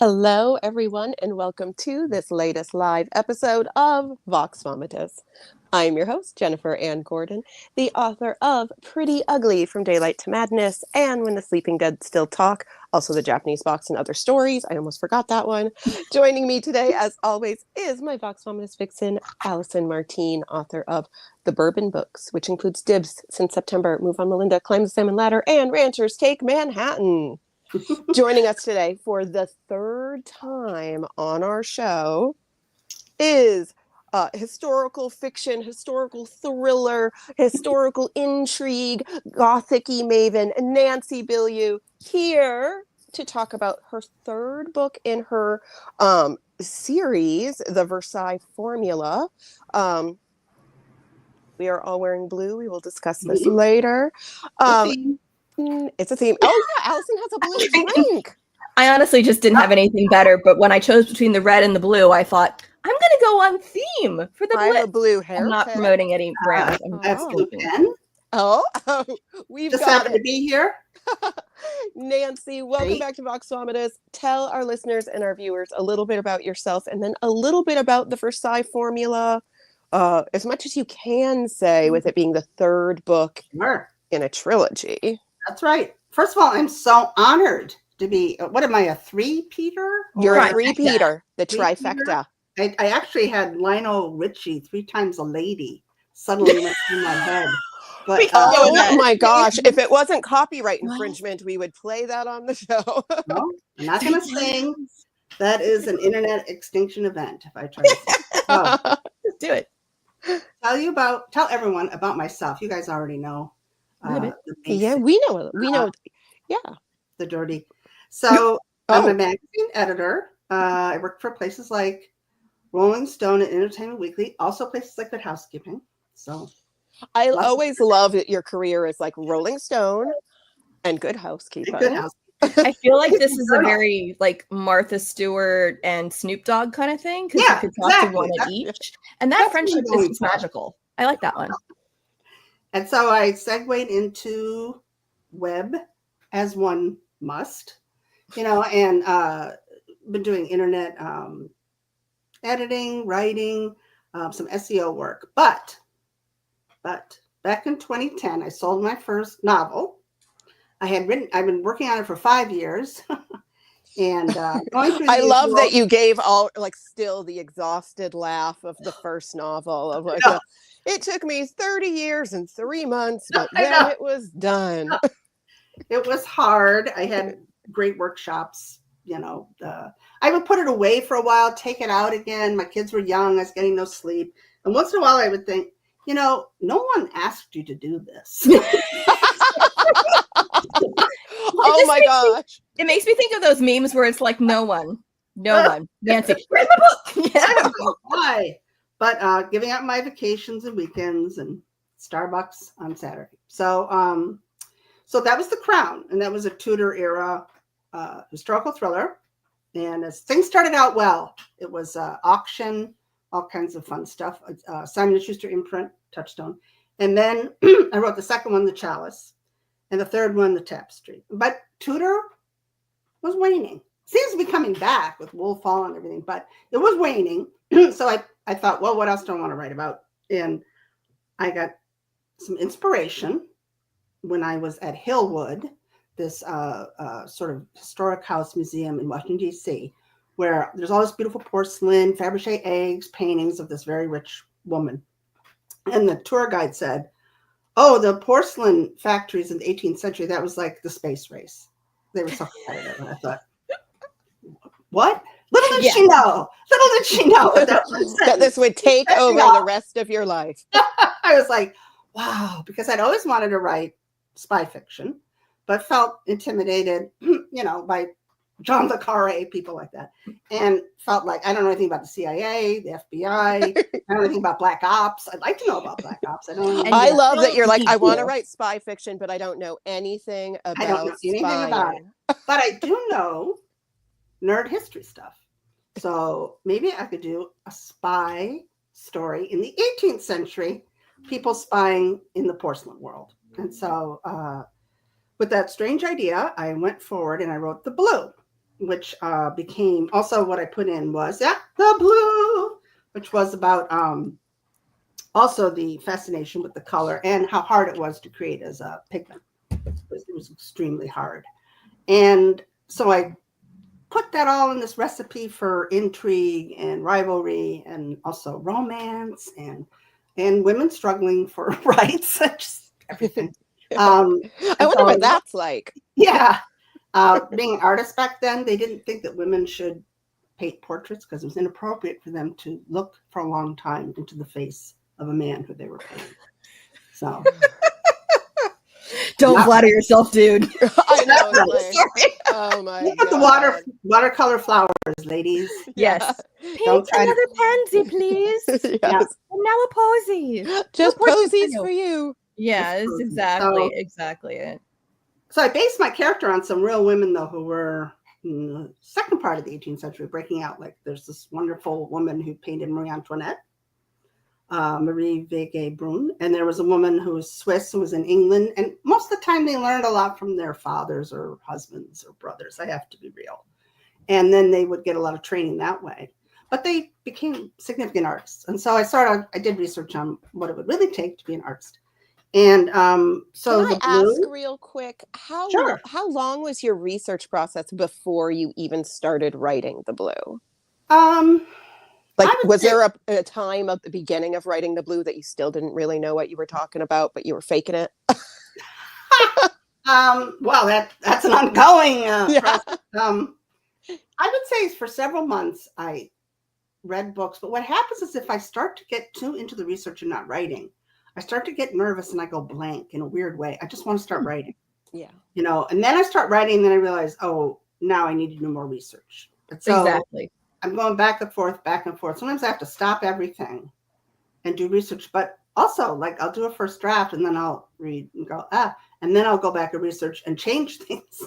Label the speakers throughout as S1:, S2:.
S1: Hello, everyone, and welcome to this latest live episode of VOX VOMITUS. I'm your host, Jennifer Ann Gordon, the author of Pretty Ugly, From Daylight to Madness, and When the Sleeping Dead Still Talk, also the Japanese box and other stories. I almost forgot that one. Joining me today, as always, is my VOX VOMITUS vixen, Allison Martine, author of The Bourbon Books, which includes Dibs, Since September, Move on Melinda, Climb the Salmon Ladder, and Ranchers Take Manhattan. Joining us today for the third time on our show is historical fiction, historical thriller, historical intrigue, gothic-y maven, Nancy Bilyeau, here to talk about her third book in her series, The Versailles Formula. We are all wearing blue. We will discuss this later. It's a theme. Oh, yeah, Allison has a blue drink.
S2: I honestly just didn't have anything better, but when I chose between the red and the blue, I thought, I'm going to go on theme for the
S1: I have a blue hair.
S2: I'm not promoting any brands.
S3: That's blue pen.
S1: We've
S3: just
S1: got
S3: happened
S1: it.
S3: to be here.
S1: Nancy, welcome back to VOX VOMITUS. Tell our listeners and our viewers a little bit about yourself and then a little bit about the Versailles Formula, as much as you can say, with it being the third book in a trilogy.
S3: That's right. First of all, I'm so honored to be, what am I, a three-peater?
S1: You're a three-peater, the trifecta.
S3: I actually had Lionel Richie, 3 Times a Lady, suddenly went through my head. But,
S1: oh my gosh, if it wasn't copyright infringement, we would play that on the show.
S3: No, I'm not going to sing. That is an internet extinction event if I try to sing. So,
S2: just do it.
S3: Tell everyone about myself. You guys already know.
S1: Yeah, we know. Yeah.
S3: The dirty. So I'm a magazine editor. I work for places like Rolling Stone and Entertainment Weekly, also places like Good Housekeeping. So
S1: I always love that your career is like Rolling Stone and Good Housekeeping.
S2: I feel like this is a very like Martha Stewart and Snoop Dogg kind of thing, because you could talk to one at each, and that friendship is just magical. I like that one.
S3: And so I segued into web, as one must, and been doing internet editing, writing, some SEO work. But back in 2010, I sold my first novel. I've been working on it for 5 years. And I
S1: love that you gave still the exhausted laugh of the first novel of it took me 30 years and 3 months, but then it was done.
S3: It was hard. I had great workshops, I would put it away for a while, take it out again. My kids were young. I was getting no sleep. And once in a while I would think, no one asked you to do this.
S1: Oh my gosh.
S2: It makes me think of those memes where it's like, no one, Nancy, where's my book?
S3: Yeah. Why? But giving up my vacations and weekends and Starbucks on Saturday. So that was The Crown, and that was a Tudor era historical thriller. And as things started out well, it was auction, all kinds of fun stuff. Simon & Schuster imprint, Touchstone. And then I wrote the second one, The Chalice, and the third one, The Tapestry. But Tudor was waning. Seems to be coming back with Wolf Hall and everything, but it was waning. So I thought, well, what else do I want to write about? And I got some inspiration when I was at Hillwood, this sort of historic house museum in Washington, D.C., where there's all this beautiful porcelain, Fabergé eggs, paintings of this very rich woman. And the tour guide said, oh, the porcelain factories in the 18th century, that was like the space race. They were so competitive. And I thought, what? Little did she know
S1: that this would take over the rest of your life.
S3: I was like, wow, because I'd always wanted to write spy fiction, but felt intimidated, by John le Carré, people like that, and felt like I don't know anything about the CIA, the FBI. I don't know anything about Black Ops. I'd like to know about Black Ops.
S1: I love that you're like, I want to write spy fiction, but I don't know anything about
S3: I don't know anything about it. But I do know nerd history stuff. So maybe I could do a spy story in the 18th century, people spying in the porcelain world. And so with that strange idea, I went forward and I wrote The Blue. which became also what I put in was the blue, which was about also the fascination with the color and how hard it was to create as a pigment. It was extremely hard. And so I put that all in this recipe for intrigue and rivalry and also romance and women struggling for rights, just everything.
S1: I wonder what that's like.
S3: Yeah. Being an artist back then, they didn't think that women should paint portraits because it was inappropriate for them to look for a long time into the face of a man who they were painting. So
S2: don't flatter yourself, dude.
S1: I know. Like, oh my
S3: God. The watercolor flowers, ladies.
S2: Yes. Paint another pansy, please. Yes. And now a posy.
S1: Just posies for you.
S2: Yeah, it's exactly it.
S3: So I based my character on some real women, though, who were in the second part of the 18th century breaking out. Like there's this wonderful woman who painted Marie Antoinette, Marie Veget-Brun, and there was a woman who was Swiss who was in England, and most of the time they learned a lot from their fathers or husbands or brothers. I have to be real. And then they would get a lot of training that way. But they became significant artists. And so I did research on what it would really take to be an artist. And so
S1: can I ask real quick, how long was your research process before you even started writing the blue? Was there a time at the beginning of writing the blue that you still didn't really know what you were talking about, but you were faking it?
S3: Well, that's an ongoing process. I would say for several months I read books, but what happens is if I start to get too into the research and not writing, I start to get nervous and I go blank in a weird way. I just want to start writing. Yeah. And then I start writing and then I realize, oh, now I need to do more research. So exactly. I'm going back and forth. Sometimes I have to stop everything and do research, but also like I'll do a first draft and then I'll read and go, and then I'll go back and research and change things.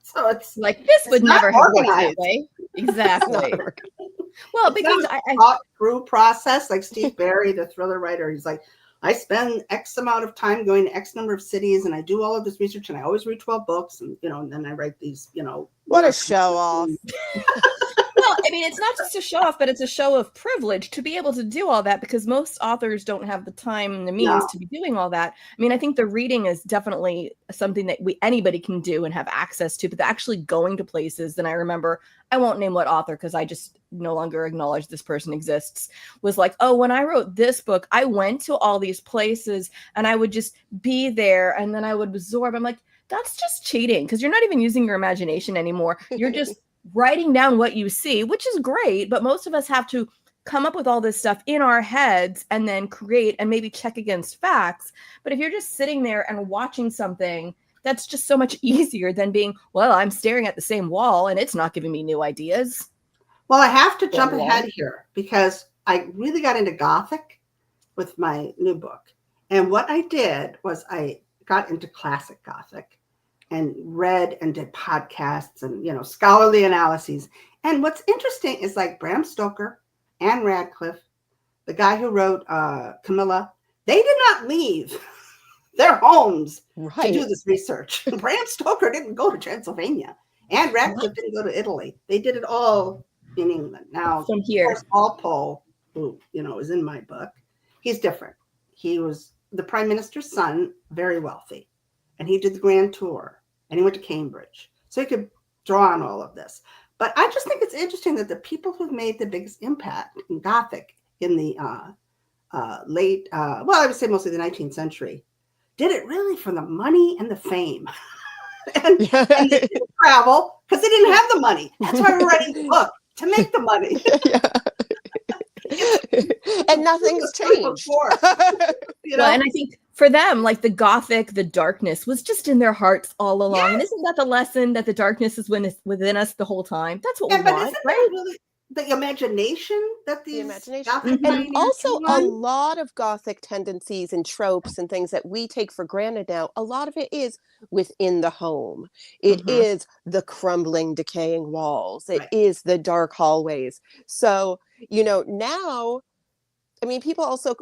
S3: So it's
S2: like, this would never have worked that way. Exactly.
S3: Well, because I thought through process, like Steve Barry, the thriller writer, he's like, I spend X amount of time going to X number of cities and I do all of this research and I always read 12 books and, and then I write these,
S1: What a show off.
S2: Well, I mean, it's not just a show off, but it's a show of privilege to be able to do all that because most authors don't have the time and the means to be doing all that. I mean, I think the reading is definitely something that anybody can do and have access to, but actually going to places. And I remember, I won't name what author because I just no longer acknowledge this person exists, was like, oh, when I wrote this book, I went to all these places and I would just be there and then I would absorb. I'm like, that's just cheating because you're not even using your imagination anymore. You're just writing down what you see, which is great, but most of us have to come up with all this stuff in our heads and then create and maybe check against facts. But if you're just sitting there and watching something, that's just so much easier than being, well, I'm staring at the same wall and it's not giving me new ideas.
S3: Well, I have to jump ahead here because I really got into Gothic with my new book. And what I did was I got into classic Gothic and read and did podcasts and, scholarly analyses. And what's interesting is like Bram Stoker, Anne Radcliffe, the guy who wrote Camilla, they did not leave their homes to do this research. Bram Stoker didn't go to Transylvania. Anne Radcliffe didn't go to Italy. They did it all in England. Now,
S2: from here,
S3: of course, Walpole, who, is in my book, he's different. He was the prime minister's son, very wealthy. And he did the grand tour and he went to Cambridge. So he could draw on all of this. But I just think it's interesting that the people who've made the biggest impact in Gothic in the late, I would say mostly the 19th century, did it really for the money and the fame. and they didn't travel because they didn't have the money. That's why we're writing the book, to make the money.
S1: And nothing's changed.
S2: Well, and I think for them, like the Gothic, the darkness was just in their hearts all along. Yes. And isn't that the lesson that the darkness is within us the whole time? That's what we want, right?
S3: Really the imagination that the imagination,
S1: and also a lot of Gothic tendencies and tropes and things that we take for granted now. A lot of it is within the home. It is the crumbling, decaying walls. It is the dark hallways. So, now, I mean, people also,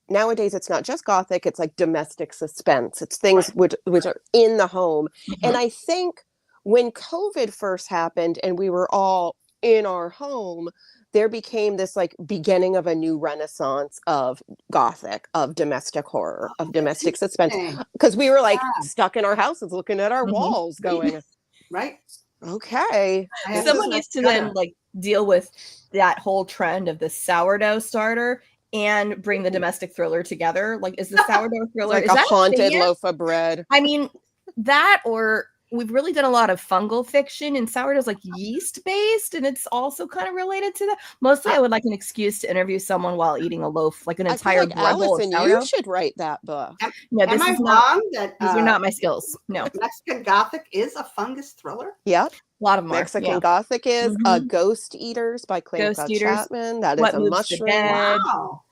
S1: nowadays it's not just Gothic, it's like domestic suspense. It's things which are in the home. And I think when COVID first happened and we were all in our home, there became this like beginning of a new renaissance of Gothic, of domestic horror, of domestic suspense. Because we were like stuck in our houses looking at our walls going,
S3: right?
S1: Okay.
S2: Someone used to then like deal with that whole trend of the sourdough starter and bring the domestic thriller together. Like, is the sourdough thriller
S1: like
S2: is
S1: a
S2: that
S1: haunted loaf of bread?
S2: I mean, that, or we've really done a lot of fungal fiction, and sourdough's like yeast based, and it's also kind of related to that. Mostly, I would like an excuse to interview someone while eating a loaf, like an entire
S1: like Allison,
S2: of sourdough.
S1: you should write that book.
S2: No, this
S3: Am
S2: is
S3: I
S2: not,
S3: wrong that
S2: these are not my skills. No,
S3: Mexican Gothic is a fungus thriller.
S1: Yep.
S2: A lot of them
S1: Mexican
S2: are.
S1: Gothic is Ghost Eaters by Clanca Chapman. That is a mushroom.
S3: Wow.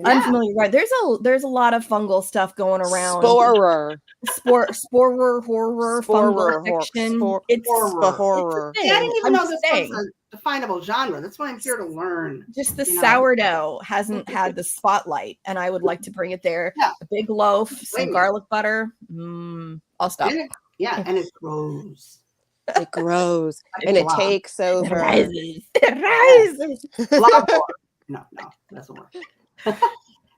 S2: Unfamiliar, right? There's a lot of fungal stuff going around.
S1: Sporer
S2: horror, fungal fiction.
S1: It's the horror.
S3: I didn't even know this was a definable genre. That's why I'm here to learn.
S2: Just the sourdough hasn't had the spotlight, and I would like to bring it there. Yeah. A big loaf, some garlic butter. I'll stop.
S3: And it grows.
S1: It grows and it takes over.
S2: It rises.
S3: No, it doesn't work.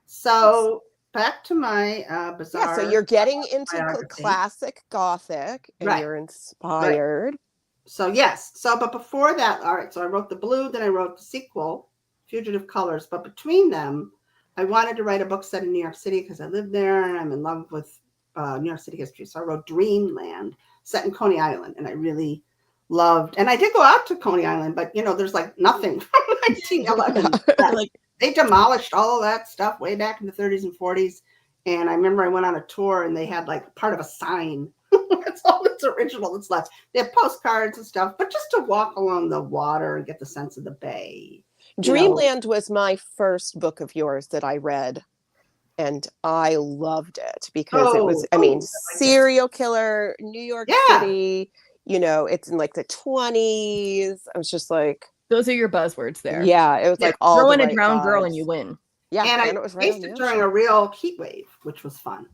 S3: So back to my bizarre.
S1: Yeah, so you're getting into classic Gothic and you're inspired.
S3: Right. So yes. But before that, all right, so I wrote The Blue, then I wrote the sequel, Fugitive Colours. But between them, I wanted to write a book set in New York City because I lived there and I'm in love with New York City history. So I wrote Dreamland, set in Coney Island, and I really loved. And I did go out to Coney Island, but there's like nothing from 1911. Like they demolished all of that stuff way back in the 30s and 40s. And I remember I went on a tour and they had like part of a sign. That's all that's original that's left. They have postcards and stuff, but just to walk along the water and get the sense of the bay.
S1: Dreamland was my first book of yours that I read. And I loved it because it was, serial killer, New York City, it's in like the 20s. I was just like.
S2: Those are your buzzwords there.
S1: Yeah, it was like all
S2: throw in
S1: the
S2: a drowned
S1: vibes.
S2: Girl and you win.
S1: Yeah,
S3: and it was faced it during a real heat wave, which was fun.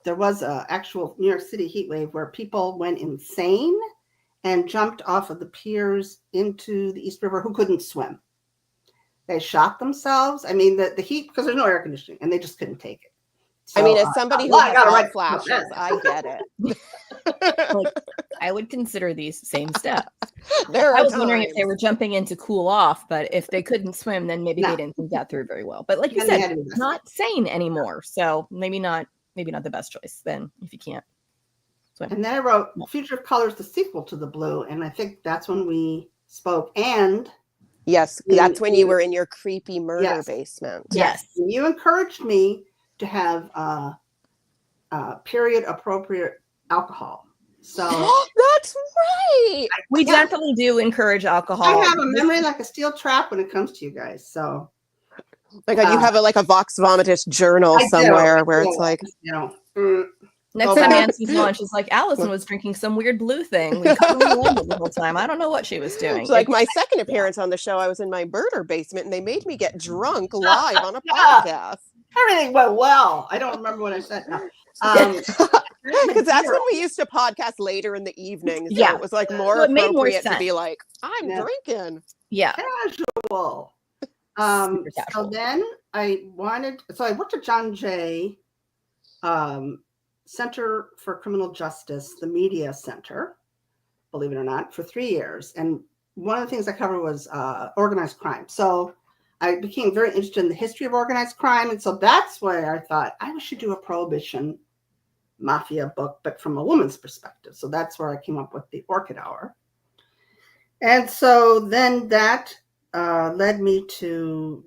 S3: There was an actual New York City heat wave where people went insane and jumped off of the piers into the East River who couldn't swim. They shot themselves. I mean, the heat, because there's no air conditioning, and they just couldn't take it. So,
S1: I mean, as somebody who has hot flashes, I get it.
S2: Like, I would consider these same steps.
S1: I
S2: was wondering if they were jumping in to cool off, but if they couldn't swim, then maybe they didn't think that through very well. But like you said, not sane anymore. So maybe not the best choice then if you can't swim.
S3: And then I wrote Fugitive Colours, the sequel to The Blue, and I think that's when we spoke. And
S1: yes, that's when you were in your creepy murder basement.
S2: Yes.
S3: You encouraged me to have period appropriate alcohol. So
S1: that's right.
S2: We definitely do encourage alcohol.
S3: I have a memory like a steel trap when it comes to you guys. So
S1: like you have a VOX VOMITUS journal somewhere where it's like
S2: next time Nancy's lunch is like Allison was drinking some weird blue thing. We couldn't the whole time. I don't know what she was doing.
S1: Like my second appearance on the show, I was in my murder basement and they made me get drunk live on a podcast.
S3: Everything went well. I don't remember what I said. No.
S1: Because that's when we used to podcast later in the evening. So it was like more appropriate to be like, I'm drinking.
S2: Yeah.
S3: Casual. So then I worked at John Jay Center for Criminal Justice, the Media Center, believe it or not, for 3 years. And one of the things I covered was organized crime. So I became very interested in the history of organized crime. And so that's why I thought I should do a prohibition mafia book, but from a woman's perspective. So that's where I came up with the Orchid Hour. And so then that led me to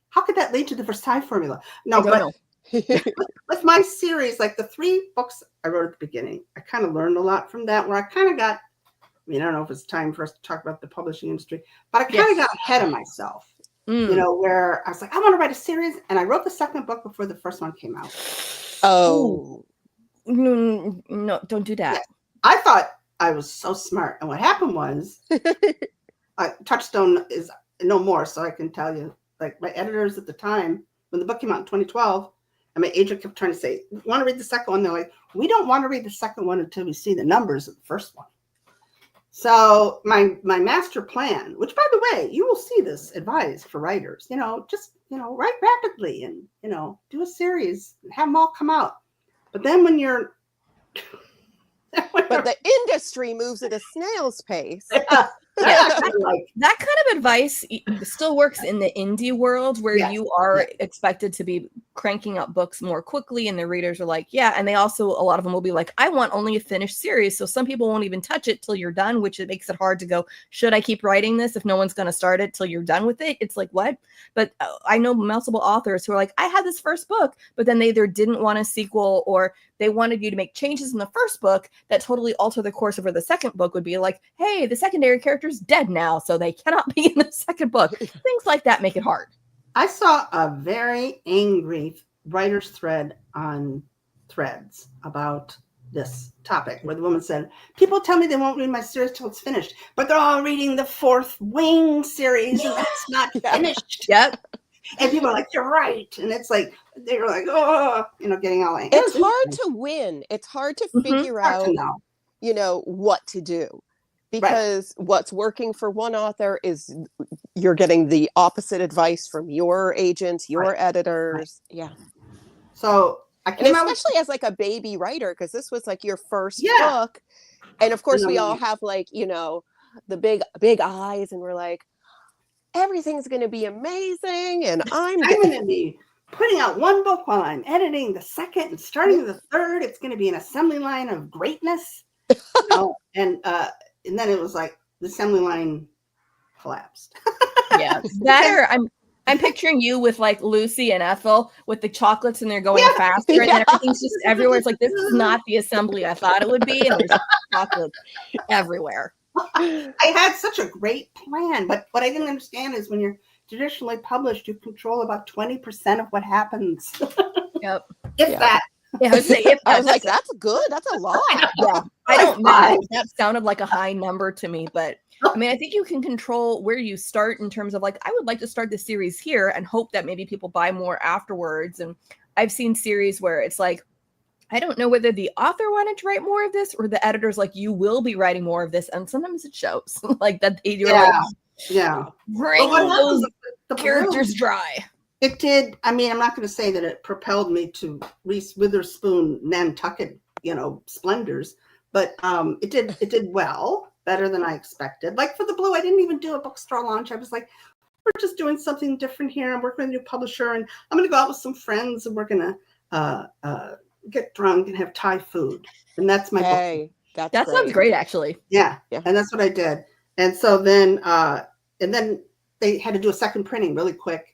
S3: how could that lead to the Versailles Formula? No, but with my series, like the 3 books I wrote at the beginning, I kind of learned a lot from that, where I kind of got, I don't know if it's time for us to talk about the publishing industry, but I kind of got ahead of myself, where I was like, I want to write a series. And I wrote the second book before the first one came out.
S2: Oh, no, don't do that.
S3: Yeah. I thought I was so smart. And what happened was Touchstone is no more. So I can tell you, like my editors at the time, when the book came out in 2012, And my agent kept trying to say, want to read the second one? They're like, we don't want to read the second one until we see the numbers of the first one. So my master plan, which by the way, you will see this advised for writers, just, write rapidly and, do a series and have them all come out. But then when you're...
S1: But the industry moves at a snail's pace.
S2: Yeah. That kind of advice still works in the indie world where you are expected to be cranking out books more quickly, and the readers are like, yeah. And they also, a lot of them will be like, I want only a finished series. So some people won't even touch it till you're done, which it makes it hard to go, should I keep writing this if no one's going to start it till you're done with it? It's like, what? But I know multiple authors who are like, I had this first book, but then they either didn't want a sequel or they wanted you to make changes in the first book that totally alter the course of the second book. Would be like, hey, the secondary character's dead now, so they cannot be in the second book. Things like that make it hard.
S3: I saw a very angry writer's thread on Threads about this topic where the woman said, people tell me they won't read my series till it's finished, but they're all reading the fourth Wing series and that's not finished.
S2: Yep.
S3: And people are like, you're right. And it's like, they're like, oh, getting all angry.
S1: It's hard to win. It's hard to figure out, what to do. Because what's working for one author is you're getting the opposite advice from your agents, your editors. Right. Yeah.
S3: So I came out
S1: especially as like a baby writer, because this was like your first book. And of course we all have like, the big eyes and we're like, everything's going to be amazing. And I'm
S3: going to be putting out one book while I'm editing the second and starting the third. It's going to be an assembly line of greatness. And then it was like the assembly line collapsed.
S2: Yeah. That or I'm picturing you with like Lucy and Ethel with the chocolates and they're going faster and then everything's just everywhere. It's like, this is not the assembly I thought it would be. And there's chocolates everywhere.
S3: I had such a great plan, but what I didn't understand is when you're traditionally published, you control about 20% of what happens.
S2: Yep.
S3: If that.
S2: Yeah,
S1: I was like, that's good. That's a lot.
S2: I don't know. That sounded like a high number to me, but I mean, I think you can control where you start in terms of like, I would like to start the series here and hope that maybe people buy more afterwards. And I've seen series where it's like, I don't know whether the author wanted to write more of this or the editor's like, you will be writing more of this. And sometimes it shows like that. Bring those characters dry.
S3: It did. I mean, I'm not going to say that it propelled me to Reese Witherspoon, Nantucket, splendors, but it did well, better than I expected. Like for the Blue, I didn't even do a bookstore launch. I was like, we're just doing something different here. I'm working with a new publisher, and I'm going to go out with some friends, and we're going to get drunk and have Thai food, and that's my book.
S2: That sounds great, actually.
S3: Yeah, and that's what I did. And so then, they had to do a second printing really quick.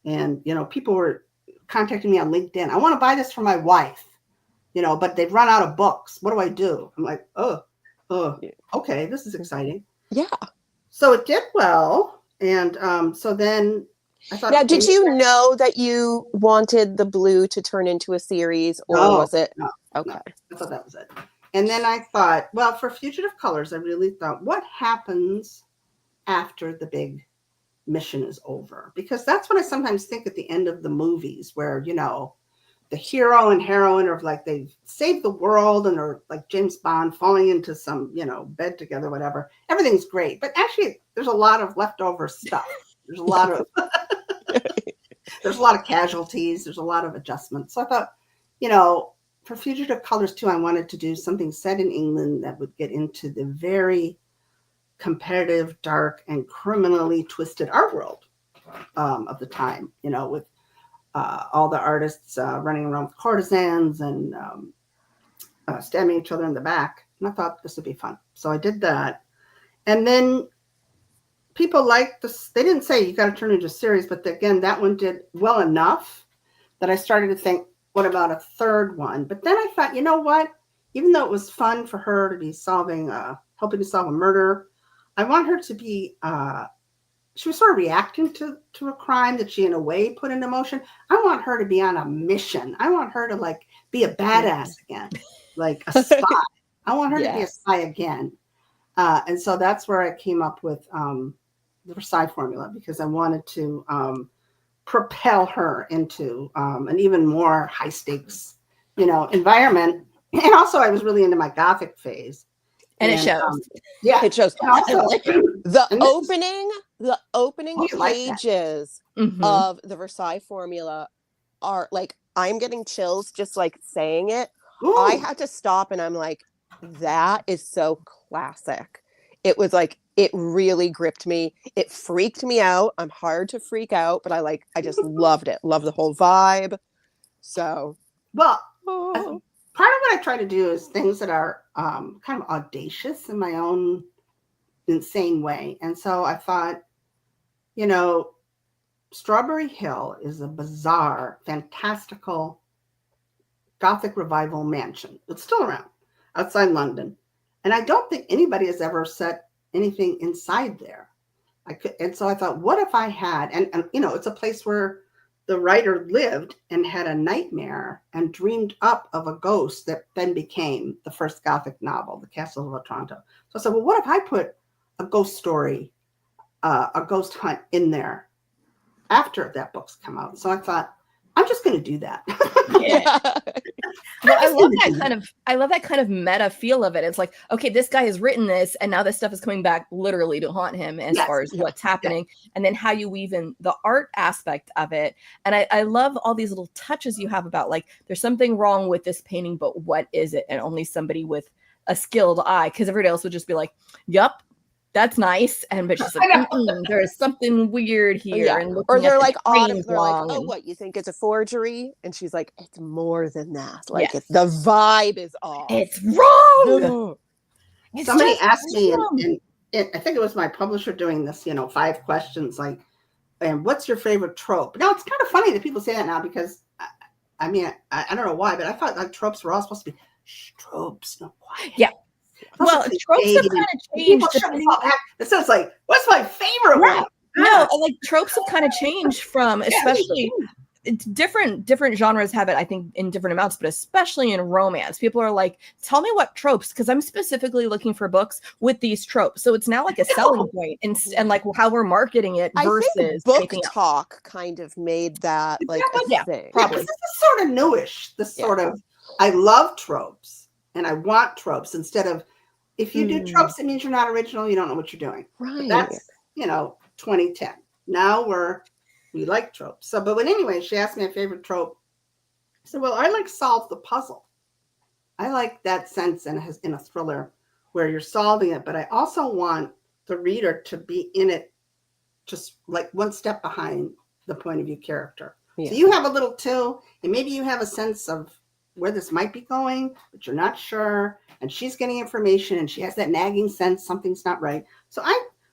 S3: And, people were contacting me on LinkedIn. I want to buy this for my wife, but they've run out of books. What do I do? I'm like, okay, this is exciting.
S1: Yeah.
S3: So it did well. And so then I thought.
S1: Now, did you know that you wanted the Blue to turn into a series or was it?
S3: No.
S1: Okay.
S3: No, I thought that was it. And then I thought, well, for Fugitive Colours, I really thought, what happens after the big mission is over? Because that's what I sometimes think at the end of the movies where, the hero and heroine are like, they've saved the world and are like James Bond falling into some, bed together, whatever. Everything's great. But actually, there's a lot of leftover stuff. There's a lot of casualties. There's a lot of adjustments. So I thought, for Fugitive Colours too, I wanted to do something set in England that would get into the very competitive, dark, and criminally twisted art world of the time, with all the artists running around with courtesans and stabbing each other in the back. And I thought this would be fun. So I did that. And then people liked this. They didn't say you got to turn it into a series, but again, that one did well enough that I started to think, what about a third one? But then I thought, you know what? Even though it was fun for her to be helping to solve a murder, I want her to be, she was sort of reacting to a crime that she in a way put into motion. I want her to be on a mission. I want her to like be a badass again, like a spy. I want her to be a spy again. And so that's where I came up with the Versailles Formula, because I wanted to propel her into an even more high stakes, environment. And also, I was really into my Gothic phase,
S2: and it shows.
S3: Yeah,
S1: it shows.
S3: And also,
S1: The opening
S3: like
S1: pages of the Versailles Formula are like, I'm getting chills just like saying it.
S3: Ooh.
S1: I had to stop and I'm like, that is so classic. It was like, it really gripped me. It freaked me out. I'm hard to freak out, but I just loved it. Love the whole vibe. So,
S3: well, part of what I try to do is things that are kind of audacious in my own insane way. And so I thought, Strawberry Hill is a bizarre, fantastical Gothic revival mansion. It's still around outside London. And I don't think anybody has ever set anything inside there. And so I thought, what if I had, and it's a place where the writer lived and had a nightmare and dreamed up of a ghost that then became the first Gothic novel, The Castle of Otranto. So I said, well, what if I put a ghost story, a ghost hunt in there after that book's come out? So I thought, I'm just going to do that.
S2: Yeah. Well, I love that kind of meta feel of it. It's like, okay, this guy has written this, and now this stuff is coming back literally to haunt him as far as what's happening, and then how you weave in the art aspect of it. And I love all these little touches you have about like, there's something wrong with this painting, but what is it? And only somebody with a skilled eye, because everybody else would just be like, yup, that's nice, but she's like, there's something weird here.
S1: Yeah.
S2: And
S1: or they're like, oh, what, you think it's a forgery? And she's like, it's more than that. Like, the vibe is off.
S2: It's wrong.
S3: Somebody asked me, and I think it was my publisher doing this, 5 questions, like, and what's your favorite trope? Now, it's kind of funny that people say that now, because I don't know why, but I thought like tropes were all supposed to be tropes. No, quiet.
S2: Yeah. Well, tropes have kind of changed.
S3: It sounds like, what's my favorite one?
S2: No, like tropes have kind of changed from, especially different genres have it, I think, in different amounts, but especially in romance. People are like, tell me what tropes, because I'm specifically looking for books with these tropes. So it's now like a selling point, and like how we're marketing it versus
S1: I think book talk kind of made that like a thing.
S3: Probably. This is sort of newish. This sort of, I love tropes. And I want tropes instead of, if you do tropes, it means you're not original. You don't know what you're doing.
S1: Right.
S3: But that's, 2010. Now we like tropes. So, but anyway, she asked me a favorite trope. I said, well, I like solve the puzzle. I like that sense in a thriller where you're solving it, but I also want the reader to be in it just like one step behind the point of view character. Yeah. So you have a little too, and maybe you have a sense of where this might be going, but you're not sure. And she's getting information and she has that nagging sense something's not right. So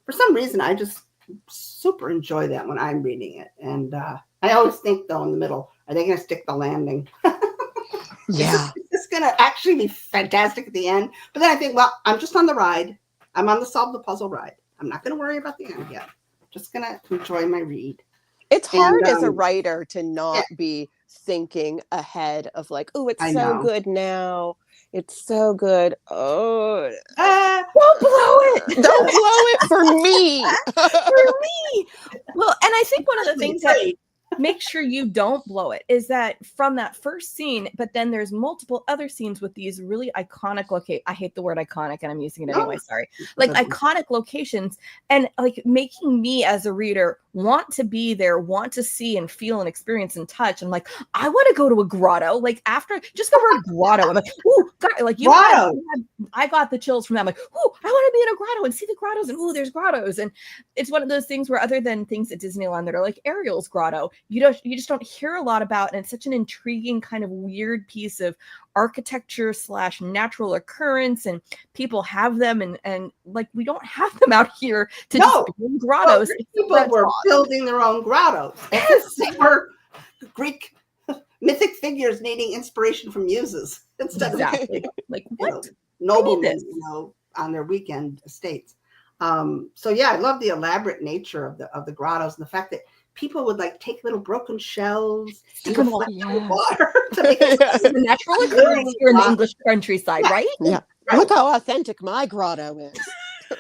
S3: for some reason, I just super enjoy that when I'm reading it. And I always think, though, in the middle, are they going to stick the landing?
S1: Yeah.
S3: Is this going to actually be fantastic at the end? But then I think, well, I'm just on the ride. I'm on the solve the puzzle ride. I'm not going to worry about the end yet. I'm just going to enjoy my read.
S1: It's hard as a writer to not be thinking ahead of like, oh, it's so good now. It's so good. Oh,
S2: don't blow it.
S1: Don't blow it for me.
S2: For me. Well, and I think one of the things that make sure you don't blow it is that from that first scene, but then there's multiple other scenes with these really iconic I hate the word iconic and I'm using it anyway, sorry. Like iconic locations, and like making me as a reader want to be there, want to see and feel and experience and touch. And like, I want to go to a grotto. Like after just the word grotto, I'm like, ooh, God, like I got the chills from that. I'm like, ooh, I want to be in a grotto and see the grottos, and ooh, there's grottos. And it's one of those things where other than things at Disneyland that are like Ariel's grotto, you just don't hear a lot about, and it's such an intriguing kind of weird piece of architecture / natural occurrence, and people have them, and like we don't have them out here to just be in grottos.
S3: People were building their own grottos. Yes, they were Greek mythic figures needing inspiration from muses instead of
S2: like what
S3: noblemen, on their weekend estates. So yeah, I love the elaborate nature of the grottos, and the fact that people would like take little broken shells and reflect the water to make it
S2: the natural occurrence here in the English countryside, right?
S1: Yeah. Look how authentic my grotto is.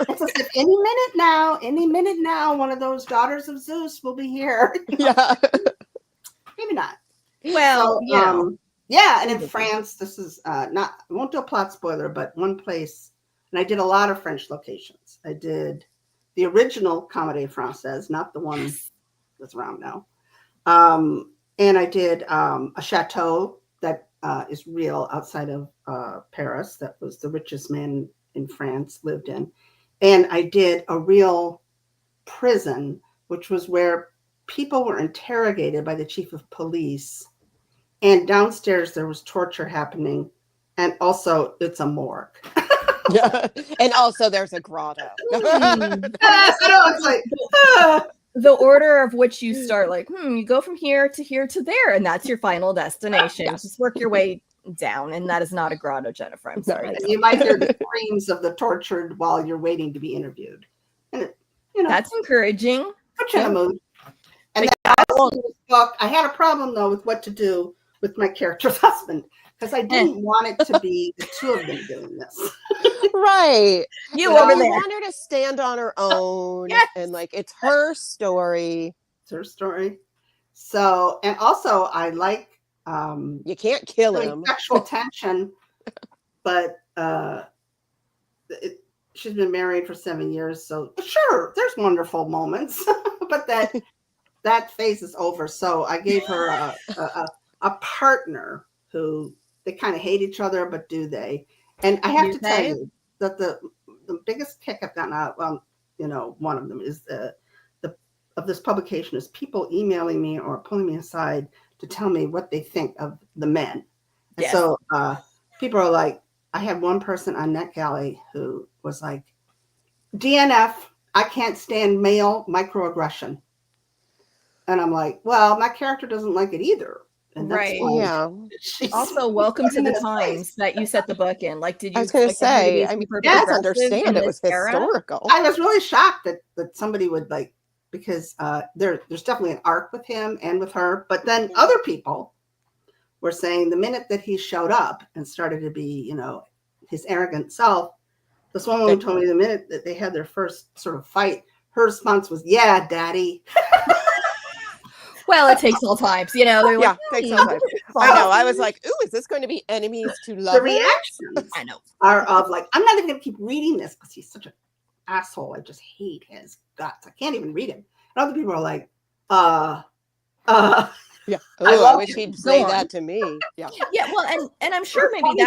S3: It's as if any minute now, one of those daughters of Zeus will be here.
S1: Yeah.
S3: Maybe not.
S2: Well,
S3: So, yeah, and in France, this is not, I won't do a plot spoiler, but one place, and I did a lot of French locations. I did the original Comédie Française, not the one that's around now. And I did a chateau that is real outside of Paris. That was the richest man in France lived in. And I did a real prison, which was where people were interrogated by the chief of police. And downstairs there was torture happening. And also it's a morgue.
S1: Yeah. And also there's a grotto.
S3: It's like,
S2: the order of which you start, like, you go from here to there, and that's your final destination.
S1: Yeah.
S2: Just work your way down, and that is not a grotto, Jennifer. I'm sorry.
S3: And you might hear the screams of the tortured while you're waiting to be interviewed. And
S2: that's encouraging.
S3: Put you in a mood. And then also in this book, I had a problem though with what to do with my character's husband, because I didn't want it to be the two of them doing this.
S1: Right.
S2: You over there.
S1: You want her to stand on her own.
S2: Yes.
S1: And like, it's her story.
S3: It's her story. So, and also I like
S1: you can't kill him.
S3: Sexual tension, but she's been married for 7 years, so sure, there's wonderful moments, but that phase is over. So I gave her a partner who they kind of hate each other, but do they? And I have to tell you that the biggest kick I've gotten out, well, one of them is of this publication is people emailing me or pulling me aside to tell me what they think of the men. And so people are like, I had one person on NetGalley who was like, DNF, I can't stand male microaggression. And I'm like, well, my character doesn't like it either. And that's
S1: yeah.
S2: Also, welcome to the times that you set the book in. Like, did you?
S1: I was going to say, I mean, yes, understand it was historical.
S3: I was really shocked that somebody would like, because there's definitely an arc with him and with her. But then other people were saying the minute that he showed up and started to be, his arrogant self, this one woman told me the minute that they had their first sort of fight, her response was, yeah, daddy.
S2: Well, it takes all types, they're like,
S1: takes all types. I know. I was like, ooh, is this going to be enemies to lovers?
S3: The reactions
S2: I know
S3: are of like, I'm not even going to keep reading this because he's such an asshole. I just hate his guts. I can't even read him. And other people are like,
S1: yeah. I wish he'd say that to me. Yeah.
S2: Yeah. Well, and I'm sure maybe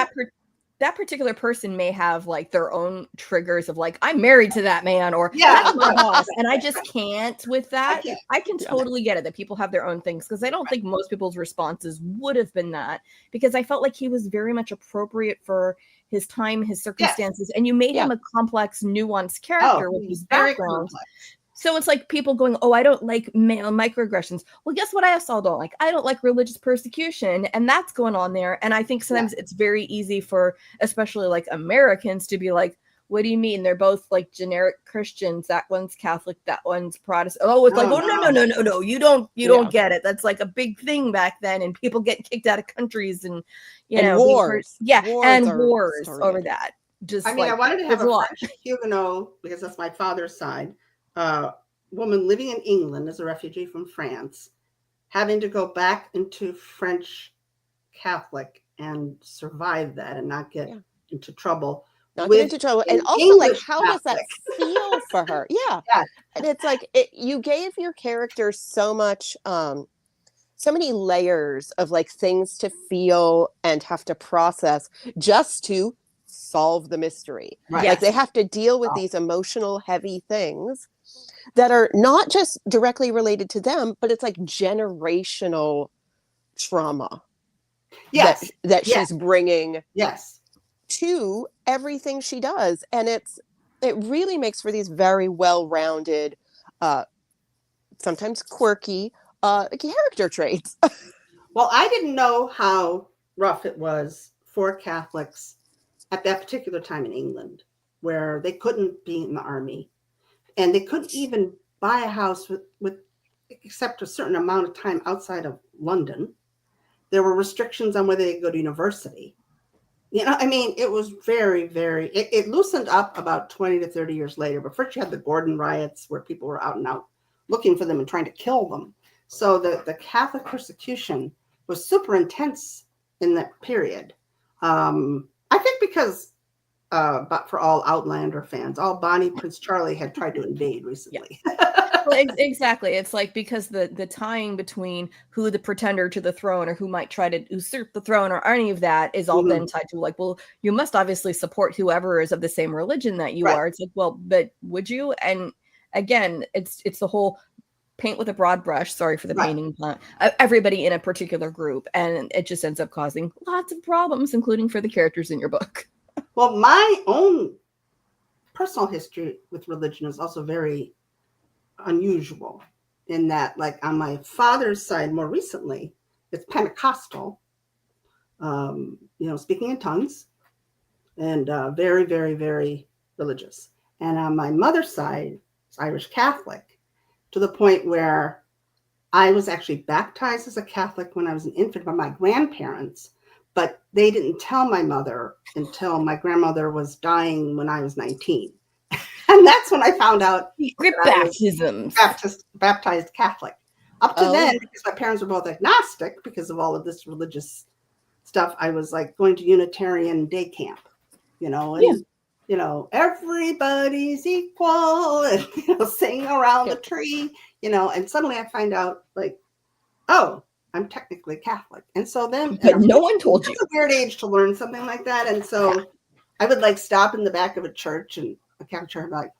S2: that particular person may have like their own triggers of like, I'm married to that man, or that's my boss, and I just can't with that. I can totally get it that people have their own things, because I don't think most people's responses would have been that, because I felt like he was very much appropriate for his time, his circumstances, and you made him a complex, nuanced character with his background. So it's like people going, oh, I don't like male microaggressions. Well, guess what I also don't like? I don't like religious persecution. And that's going on there. And I think sometimes it's very easy for, especially like Americans, to be like, what do you mean? They're both like generic Christians. That one's Catholic, that one's Protestant. Oh, it's no. You don't get it. That's like a big thing back then. And people getting kicked out of countries and,
S1: wars.
S2: Wars over that. Just
S3: I wanted to have a French Huguenot, because that's my father's side. Woman living in England as a refugee from France, having to go back into French Catholic and survive that and not get into trouble.
S1: And also,
S3: English
S1: like, how
S3: Catholic.
S1: does that feel for her? Yeah. And it's like, you gave your character so much, so many layers of like things to feel and have to process just to solve the mystery.
S3: Right.
S1: Like, they have to deal with these emotional, heavy things that are not just directly related to them, but it's like generational trauma that she's bringing to everything she does. And it really makes for these very well-rounded, sometimes quirky character traits.
S3: Well, I didn't know how rough it was for Catholics at that particular time in England, where they couldn't be in the army. And they couldn't even buy a house with except a certain amount of time outside of London. There were restrictions on whether they could go to university. I mean, it was very, very, it loosened up about 20 to 30 years later. But first you had the Gordon riots where people were out and out looking for them and trying to kill them. So the Catholic persecution was super intense in that period. I think because, but for all Outlander fans, all Bonnie Prince Charlie had tried to invade recently.
S2: Yeah. Well, exactly. It's like because the tying between who the pretender to the throne or who might try to usurp the throne or any of that is all then tied to like, well, you must obviously support whoever is of the same religion that you are. It's like, well, but would you? And again, it's the whole paint with a broad brush. Sorry for the painting plant. Everybody in a particular group, and it just ends up causing lots of problems, including for the characters in your book.
S3: Well, my own personal history with religion is also very unusual in that, like, on my father's side, more recently, it's Pentecostal, speaking in tongues, and very, very, very religious. And on my mother's side, it's Irish Catholic, to the point where I was actually baptized as a Catholic when I was an infant by my grandparents, but they didn't tell my mother until my grandmother was dying when I was 19. And that's when I found out
S2: baptisms.
S3: Baptized Catholic. Up to then, because my parents were both agnostic because of all of this religious stuff, I was like going to Unitarian day camp, everybody's equal, and singing around the tree, and suddenly I find out, like, oh, I'm technically Catholic. And so then,
S2: but no one told you.
S3: It's a weird age to learn something like that. And so I would like stop in the back of a church, and a Catholic church, and be like,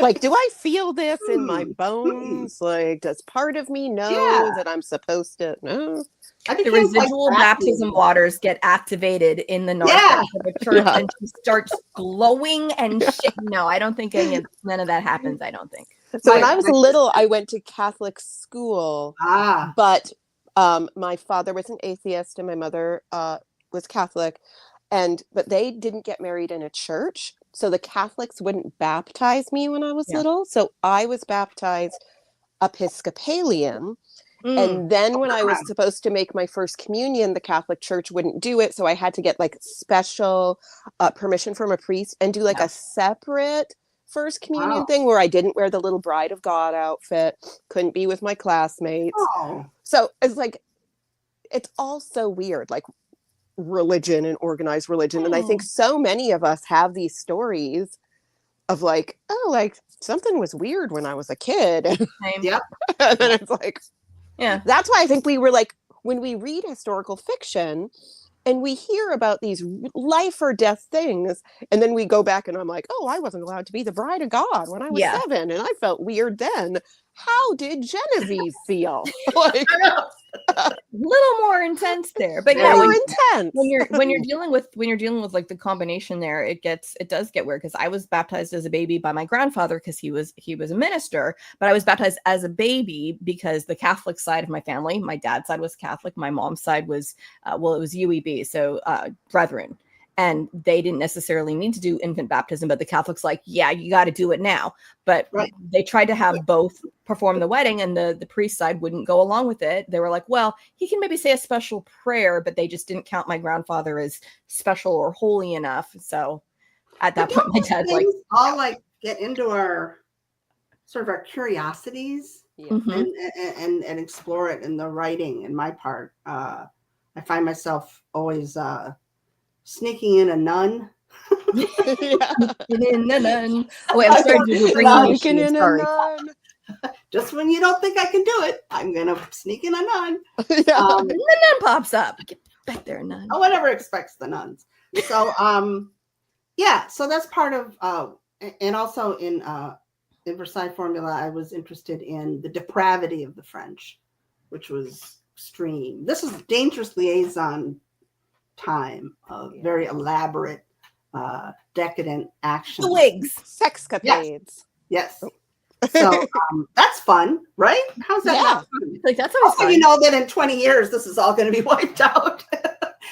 S1: like, do I feel this in my bones? Like, does part of me know that I'm supposed to know?
S2: The residual baptism waters get activated in the north of the church, and she starts glowing and shit. No, I don't think none of that happens. I don't think.
S1: So when I was little, I went to Catholic school, but my father was an atheist and my mother was Catholic, but they didn't get married in a church. So the Catholics wouldn't baptize me when I was little. So I was baptized Episcopalian. And then when I was supposed to make my first communion, the Catholic Church wouldn't do it. So I had to get like special permission from a priest and do like a separate first communion thing where I didn't wear the little Bride of God outfit, couldn't be with my classmates. So it's like, it's all so weird, like religion and organized religion. And I think so many of us have these stories of like, like something was weird when I was a kid. And then it's like, that's why I think we were like, when we read historical fiction and we hear about these life or death things, and then we go back and I'm like, oh, I wasn't allowed to be the bride of God when I was 7, and I felt weird then. How did Genevieve feel? Like,
S2: a little more intense there, but
S1: more intense.
S2: When you're dealing with like the combination there, it does get weird, because I was baptized as a baby by my grandfather because he was a minister, but I was baptized as a baby because the Catholic side of my family, my dad's side was Catholic, my mom's side was it was UEB, so Brethren. And they didn't necessarily need to do infant baptism, but the Catholics like, yeah, you got to do it now. But they tried to have both perform the wedding, and the priest side wouldn't go along with it. They were like, well, he can maybe say a special prayer, but they just didn't count my grandfather as special or holy enough. So at that point, my dad's like,
S3: all like get into our sort of our curiosities and explore it in the writing. In my part, I find myself always sneaking in a nun.
S2: In a nun. Oh, I'm sorry to bring
S1: sneaking in a nun.
S3: Just when you don't think I can do it, I'm gonna sneak in a nun.
S2: The nun pops up. Get back there, nun.
S3: No one ever expects the nuns. So so that's part of and also in Versailles Formula, I was interested in the depravity of the French, which was extreme. This is dangerous liaison time of very elaborate, decadent action.
S2: The wigs,
S1: sexcapades.
S3: Yes. So that's fun, right? How's that not fun?
S2: Like, that's always fun.
S3: You know that in 20 years this is all going to be wiped out.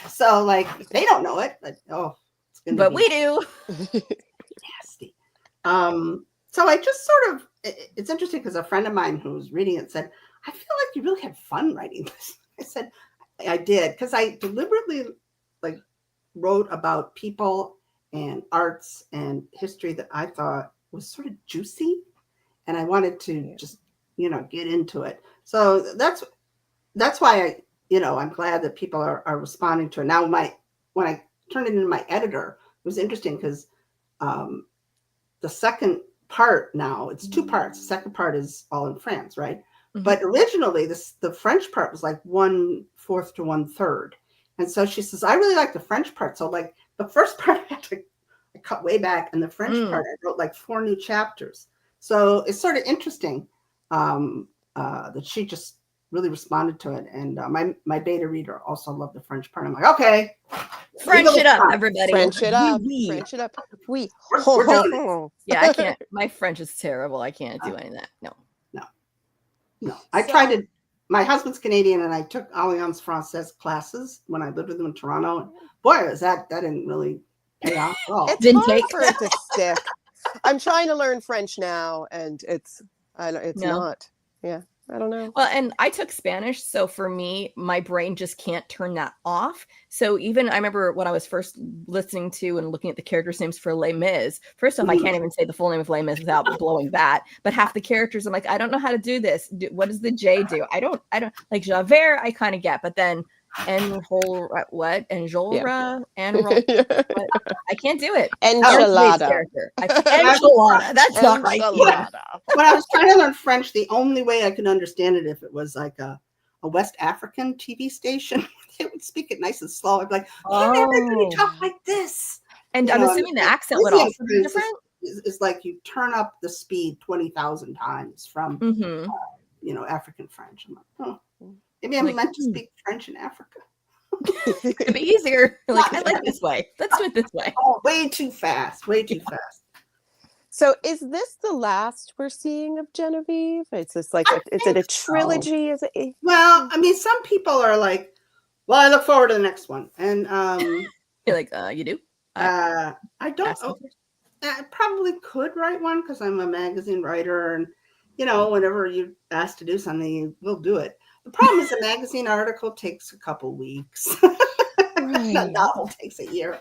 S3: So like they don't know it, but it's going to.
S2: But we do.
S3: Nasty. So I just sort of, it's interesting because a friend of mine who was reading it said, I feel like you really had fun writing this. I said, I did, because I deliberately like wrote about people and arts and history that I thought was sort of juicy, and I wanted to just, get into it. So that's why I'm glad that people are responding to it. Now, when I turned it into my editor, it was interesting because the second part now, it's 2 parts. The second part is all in France, right? Mm-hmm. But originally, the French part was like 1/4 to 1/3. And so she says, I really like the French part. So like the first part I cut way back, and the French part I wrote like 4 new chapters. So it's sort of interesting that she just really responded to it. And my beta reader also loved the French part. I'm like, okay.
S2: French it up, everybody.
S1: French it up. French it up.
S3: We're doing it.
S2: Yeah, I can't. My French is terrible. I can't do any of that. No.
S3: I tried to. My husband's Canadian, and I took Alliance Française classes when I lived with him in Toronto. And boy, that didn't really pay off at all.
S1: It's hard for it to stick. I'm trying to learn French now, and it's not. Yeah, I don't know.
S2: Well, and I took Spanish, so for me, my brain just can't turn that off. So even I remember when I was first listening to and looking at the characters' names for Les Mis. First off, I can't even say the full name of Les Mis without blowing that. But half the characters, I'm like, I don't know how to do this. What does the J do? I don't like Javert. I kind of get, but then what? Enjolra and I can't do it.
S1: Enchilada.
S2: Enchilada. That's not right.
S3: When I was trying to learn French, the only way I could understand it if it was like a West African TV station. They would speak it nice and slow. I'd be like, everybody talk like this.
S2: And I'm assuming the accent would also be different.
S3: It's like you turn up the speed 20,000 times from African French. I'm like, maybe I'm meant to speak French in Africa.
S2: It'd be easier. Like, I like this way. Let's do it this way.
S3: Oh, way too fast.
S1: So is this the last we're seeing of Genevieve? Is this like, is it a trilogy? So.
S3: Well, I mean, some people are like, well, I look forward to the next one. And
S2: you're like, you do?
S3: I don't. I probably could write one because I'm a magazine writer. And, whenever you're asked to do something, you will do it. The problem is a magazine article takes a couple weeks. Right. A novel takes a year.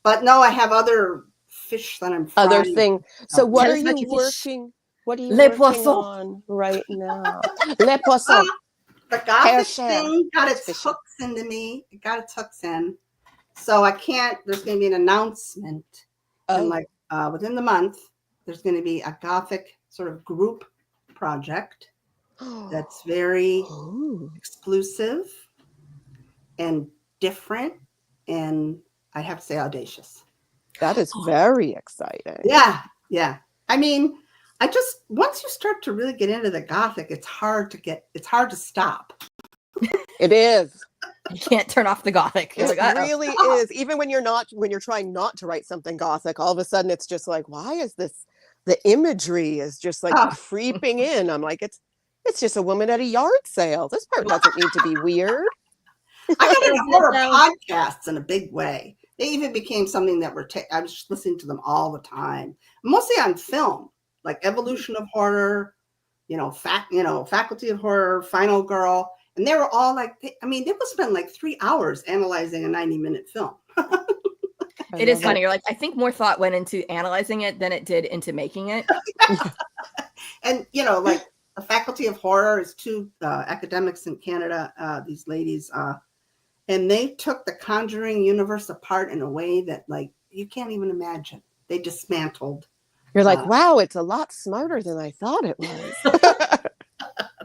S3: But no, I have other fish that I'm frying.
S1: Other thing. So what are you working? What are you working on right now? Les poissons.
S3: The Gothic thing got its hooks into me. It got its hooks in. So I can't. There's going to be an announcement, and within the month, there's going to be a Gothic sort of group project that's very exclusive and different, and I have to say audacious.
S1: That is very exciting.
S3: Yeah. I mean, once you start to really get into the Gothic, it's hard to stop.
S1: It is.
S2: You can't turn off the Gothic.
S1: It really is. Even when you're trying not to write something Gothic, all of a sudden it's just like, why is this? The imagery is just like creeping in. I'm like, it's just a woman at a yard sale. This part doesn't need to be weird.
S3: I got into horror podcasts in a big way. They even became something that I was just listening to them all the time, mostly on film, like Evolution of Horror, Faculty of Horror, Final Girl. And they were all like, they would spend like 3 hours analyzing a 90-minute film.
S2: It is funny. You're like, I think more thought went into analyzing it than it did into making it.
S3: And, like the Faculty of Horror is 2 academics in Canada, these ladies, and they took the Conjuring universe apart in a way that, like, you can't even imagine. They dismantled.
S1: You're like, wow, it's a lot smarter than I thought it was.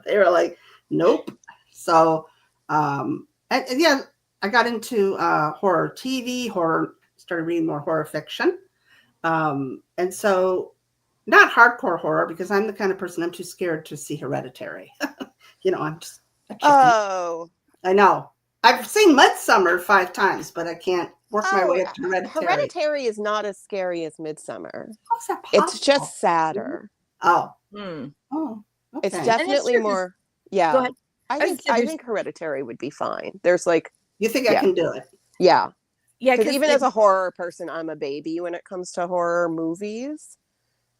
S3: They were like, nope. So, and yeah, I got into horror TV, started reading more horror fiction. And so not hardcore horror, because I'm the kind of person, I'm too scared to see Hereditary. I'm just a chicken. Oh, I know. I've seen Midsummer 5 times, but I can't work my way up to Hereditary.
S1: Hereditary is not as scary as Midsummer.
S3: How's that possible?
S1: It's just sadder.
S3: Oh.
S1: Okay. It's definitely more. Yeah.
S2: Go ahead.
S1: I think Hereditary would be fine. There's like.
S3: You think I can do it?
S1: Yeah.
S2: Yeah.
S1: Because even as a horror person, I'm a baby when it comes to horror movies,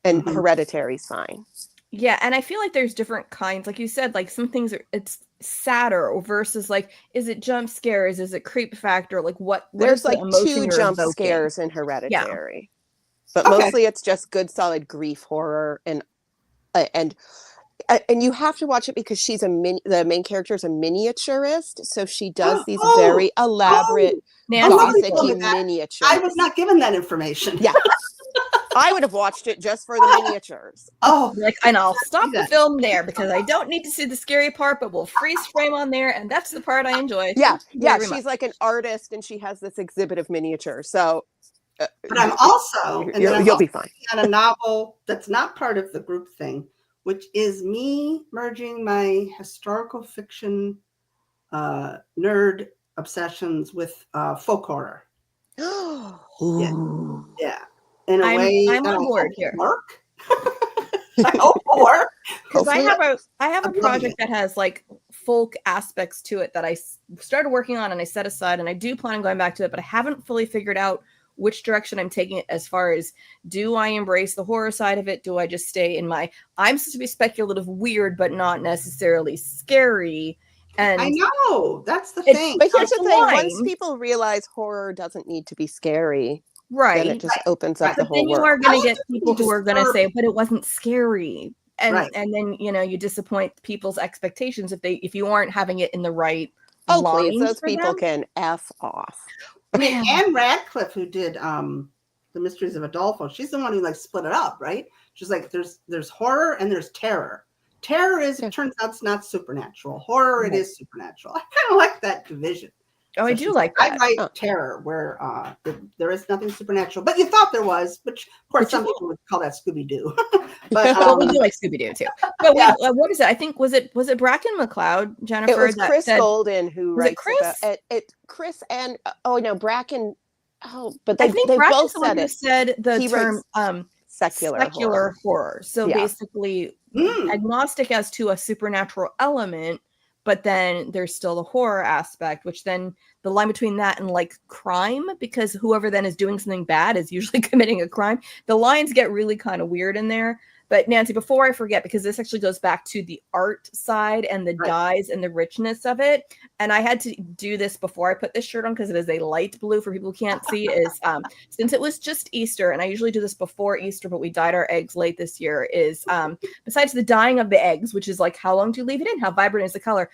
S1: and Hereditary's fine.
S2: Yeah, and I feel like there's different kinds. Like you said, like some things it's sadder versus like, is it jump scares? Is it creep factor? Like what
S1: There's
S2: is the
S1: like
S2: emotion
S1: 2
S2: you're
S1: jump
S2: evoking?
S1: scares in
S2: Yeah.
S1: Hereditary. But
S3: Okay.
S1: mostly it's just good solid grief horror, and you have to watch it because the main character is a miniaturist, so she does these very elaborate
S2: Nancy,
S3: love you told me
S1: gothic
S3: that.
S1: miniatures.
S3: I was not given that information.
S1: Yeah. I would have watched it just for the miniatures.
S3: Oh,
S2: like, and I'll stop
S3: do
S2: the
S3: that.
S2: film there because I don't need to see the scary part, but we'll freeze frame on there, and that's the part I enjoy.
S1: Yeah,
S2: Thank you
S1: yeah.
S2: very
S1: She's
S2: much.
S1: like an artist, and she has this exhibit of miniatures. So,
S3: But I'm also, and then I'm
S1: you'll
S3: also
S1: be fine.
S3: on a novel that's not part of the group thing, which is me merging my historical fiction nerd obsessions with folk horror.
S1: Ooh.
S3: Yeah. In a way
S2: I'm
S3: that
S2: on
S3: I
S2: board
S3: hope
S2: here.
S3: will work. I hope will work.
S2: Because I
S1: Hopefully-
S2: have a
S3: I'm loving
S2: project
S3: it.
S2: that has like folk aspects to it that I started working on and I set aside, and I do plan on going back to it, but I haven't fully figured out which direction I'm taking it as far as, do I embrace the horror side of it? Do I just stay in my, I'm supposed to be speculative weird, but not necessarily scary? And
S3: I know. That's the thing.
S1: But here's the thing:
S2: line.
S1: once people realize horror doesn't need to be scary,
S2: right,
S1: then it just opens up the
S2: but
S1: whole
S2: then you
S1: world.
S2: are going to get people who are going to
S3: disturbing.
S2: say, but it wasn't scary. And
S3: Right.
S2: and then you disappoint people's expectations if you aren't having it in the right
S1: Oh,
S2: lines
S1: please, those
S2: for
S1: people
S2: them.
S1: can F off.
S3: I mean, Anne Radcliffe, who did The Mysteries of Adolfo, she's the one who like split it up, right? She's like, there's horror and there's terror. Terror is, it turns out, it's not supernatural. Horror, it is supernatural. I kind of like that division.
S2: Oh,
S3: So
S2: I do like that.
S3: I write terror where there is nothing supernatural, but you thought there was, which of course some people would call that Scooby-Doo. But
S2: well, we do like Scooby-Doo too. But what is it? I think was it Bracken McLeod, Jennifer?
S1: It was
S2: that
S1: Chris
S2: said,
S1: Golden who
S2: was it
S1: writes
S2: Chris?
S1: about it. Chris and Bracken. Oh, but
S2: I
S1: they
S2: think
S1: both
S2: Bracken's the one
S1: said
S2: who
S1: it.
S2: said the
S1: He
S2: term
S1: writes secular
S2: horror. So basically agnostic as to a supernatural element, but then there's still the horror aspect, which then the line between that and like crime, because whoever then is doing something bad is usually committing a crime. The lines get really kind of weird in there. But Nancy, before I forget, because this actually goes back to the art side and the dyes and the richness of it. And I had to do this before I put this shirt on because it is a light blue for people who can't see, is since it was just Easter, and I usually do this before Easter, but we dyed our eggs late this year, is besides the dyeing of the eggs, which is like, how long do you leave it in? How vibrant is the color?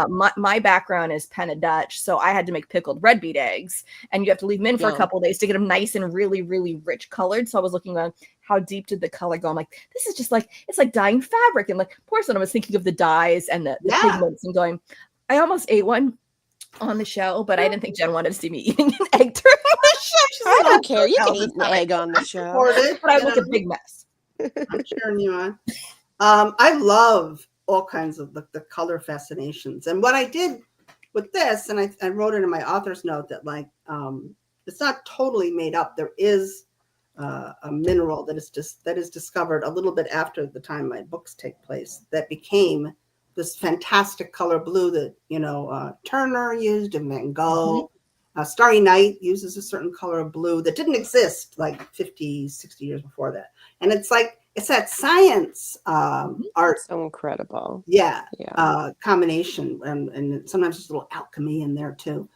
S2: My background is Penna Dutch, so I had to make pickled red beet eggs, and you have to leave them in for a couple of days to get them nice and really, really rich colored. So I was looking on how deep did the color go? I'm like, this is just like, it's like dyeing fabric and like porcelain. I was thinking of the dyes and the pigments and going, I almost ate one on the show, but I didn't think Jen wanted to see me eating an egg during the show.
S1: I don't care. You can eat an egg on the show.
S2: But I look a big mess.
S3: I'm cheering you on. I love all kinds of the color fascinations. And what I did with this, and I wrote it in my author's note that like, it's not totally made up. There is a mineral that is discovered a little bit after the time my books take place that became this fantastic color blue that Turner used and Van Gogh. Starry Night uses a certain color of blue that didn't exist like 50, 60 years before that. And it's like, it's that science art.
S1: So incredible.
S3: Combination. And sometimes there's a little alchemy in there too.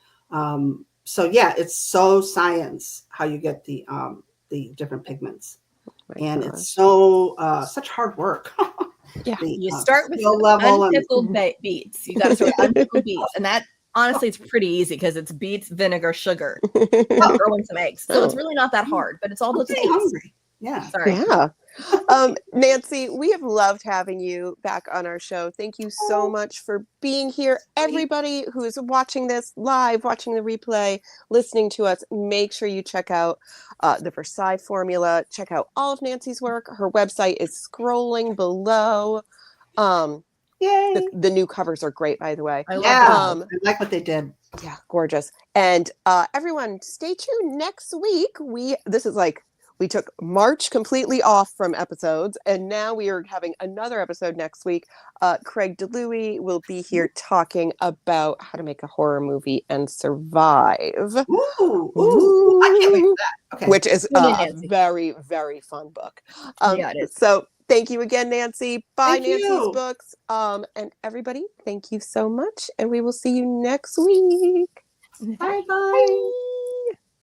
S3: So yeah, it's so science how you get the different pigments. And it's so such hard work.
S2: You start with unpickled beets. You got to start with unpickled beets, and that honestly it's pretty easy because it's beets, vinegar, sugar, throw in some eggs. So it's really not that hard, but it's all those things.
S3: Hungry. Yeah.
S2: Sorry.
S1: Yeah. Nancy, we have loved having you back on our show. Thank you so much for being here. Everybody who is watching this live, watching the replay, listening to us, make sure you check out the Versailles Formula. Check out all of Nancy's work. Her website is scrolling below.
S3: Yay.
S1: The new covers are great, by the way.
S2: I love
S3: I like what they did.
S1: Yeah, gorgeous. And everyone, stay tuned next week. We took March completely off from episodes, and now we are having another episode next week. Craig DeLuey will be here talking about how to make a horror movie and survive.
S3: Ooh, I can't wait for that. Okay.
S1: Which is a very, very fun book.
S2: Yeah, it is.
S1: So Thank you again, Nancy. Buy
S3: Thank
S1: Nancy's
S3: you.
S1: books. And everybody, thank you so much. And we will see you next week.
S3: Bye bye.